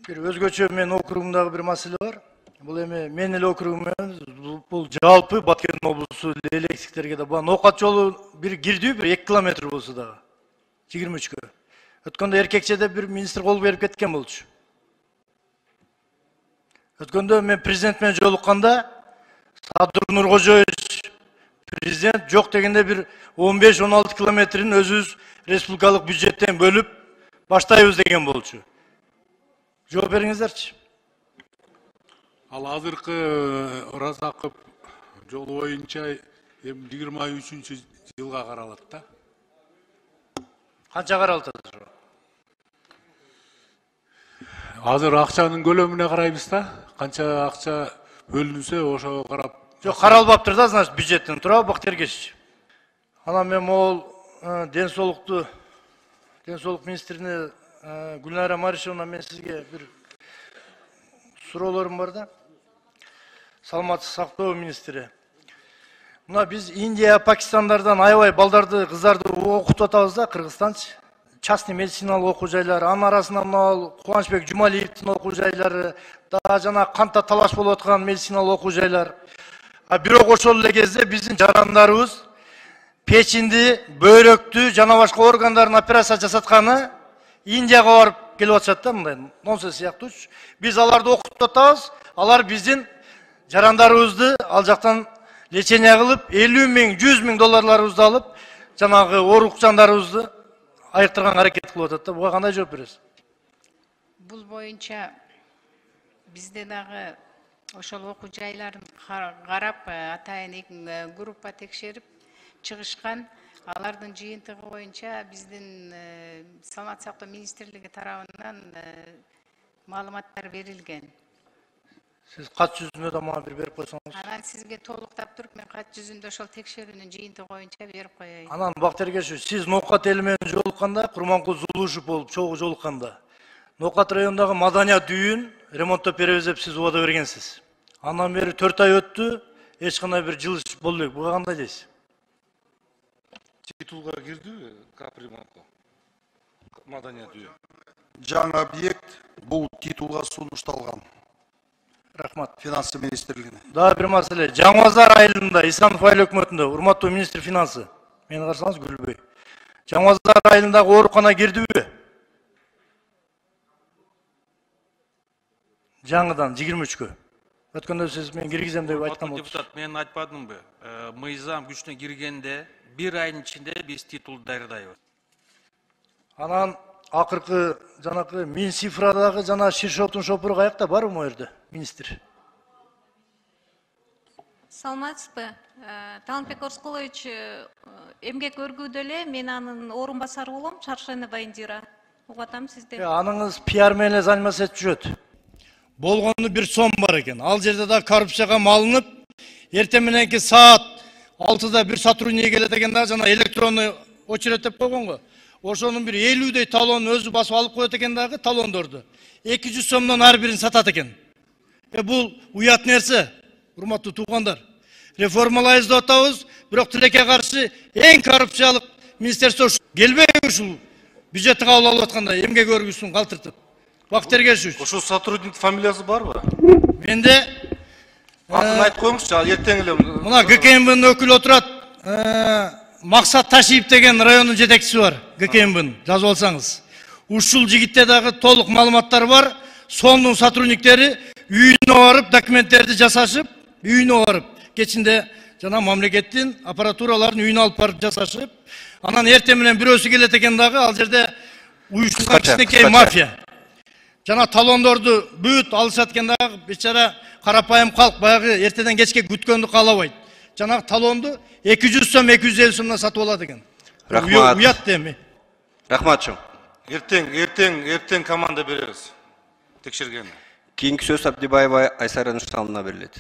Bir özgöçö men округундагы bir маселе бар. Бул эми мен эле округум эмес, бул жалпы Баткен облусу электиктерге да бул оокат жолу bir кирдүү bir 2 километр болсо дагы 23кө. Өткөндө эркекчеде bir министр кол берип кеткен болчу. Өткөндө мен президент менен жолукканда Садыр Нуркожоевич президент жок дегенде bir 15-16 километрин өзүбүз республикалык бюджеттен бөлүп баштайбыз деген болчу. Жооп бериңиздерчи. Ал азыркы Оразаков жолу боюнча 23-жылга каралат да. Канча каралат азыр? Азыр акчанын көлөмүнө карайбыз да. Канча акча бөлүнсө ошого карап. Жок, каралбаптыр да, значит, бюджеттен. Туурабы, Бактергеч? Анан мен могул ден соолук министрине Гүлнара Маришевна, мен сизге bir суроолорум бар да. Саламаттык сактоо министри. Мына биз Индия, Пакистандардан аябай балдарды, кыздарды окутуп атабыз да, Кыргызстанчы. Частный медициналык окуу жайлары, анын арасында мына Кубанычбек Жумалиевдин окуу жайлары, да жана кантта талаш болуп аткан медициналык окуу жайлар. Бирок ошол эле кезде биздин жарандарыбыз печинди, бөйрөктү жана башка органдарын операция жасатканы Индияга барып келип атышат да, мындай нонсенс сыяктуу. Биз аларды окутуп атабыз, алар биздин жарандарыбызды ал жактан лечение кылып, 50 миң, 100 миң долларларыбызды алып, жанагы оорук жандарыбызды айыктырганга аракет кылып атат да. Буга кандай жооп бересиз? Бул боюнча бизде дагы ошол окуу жайларын карап, атайын группа текшерип чыгышкан. Алардын жыйынтыгы боюнча биздин Саламаттык сактоо министрлиги тарабынан маалыматтар берилген. Сиз кат жүзүндө да мага берип койсоңуз. Анан сизге толуктап туруп мен кат жүзүндө ошол текшерүүнүн жыйынтыгы боюнча берип коеюн. Анан Бактергеч, сиз Ноокат эли менен жолукканда, Курманкул Зулушев болуп чогуу жолукканда, Ноокат районундагы маданият үйүн ремонттоп беребиз деп сиз убада бергенсиз. Андан бери 4 ай өттү, эч кандай bir жылыш болду элек. Буга кандай дейсиз? Титулга кирдиби капремонтко? Маданият үйү. Жаңы объект бул титулга сунушталган. Рахмат. Финансы министрлигине. Да, bir маселе. Жаңбазар айылында, Исанов айыл өкмөтүндө, урматтуу министр финансы. Мени карасаңыз күлбөй. Жаңбазар айылындагы оорукана кирдиби? Жаңыдан 23кө. Өткөндө сиз мен киргизем деп айткан болчусуз. Депутат, мен айтпадымбы? Мыйзам күчүнө киргенде 1 айдын ичинде биз титул даярдайбыз. Анан акыркы жанакы Минцифрадагы жана Ширшоптун шопуру каякта, барбы могу жерде, министр? Саламатсызбы? Талантбек Орскулович эмгек өргүүдө эле мен анын орун басары болом, Чаршенова Индира. Угатам сизде. Аныңыз пиар менен заниматься этип жүрөт. Болгону bir сом бар экен. Ал жерде да коррупцияга малынып, эртең мененки саат 6-да bir сотрудник келет экен да, жана электронный очередь деп койгон го. Ошонун bir 50дей талон өзү басып алып коет экен дагы талондорду. 200 сомдон ар бирин сатат экен. Бул уят нерсе, урматтуу туугандар. Реформалайбыз деп атабыз, бирок тилекке каршы эң коррупциялык министерство келбей ушул бюджетти кабыл алып атканда эмгек өргүсүн калтыртып. Бактергеч. Ошол сотрудниктин фамилиясы барбы? Менде атын айтып коюңузчу, эртең эле. Мына ГКМБнын өкүлү отурат. Максат Ташиев деген райондун жетекчиси бар. ГКМБнын жазып алсаңыз. Ушул жигитте дагы толук маалыматтар бар. Сондун сотрудниктери үйүнө барып документтерди жасашып, үйүнө барып, кечинде жана мамлекеттин аппаратураларын үйүнө алып барып жасашып, анан эртең менен бирөөсү келет экен дагы, ал жерде уюштурган кичинекей мафия. Жана талондорду бүт алышат экен дагы, бечара карапайым калк баягы эртеден кечке күткөндү каалабайт. Жанагы талонду 200 сом, 250 сомдон сатып алат экен. Рахмат. Уят деми. Рахмат чоң. Эртең команда беребиз. Текшергенди. Кийинки сөз Абдибаева Айсара Нурсаловна берилет.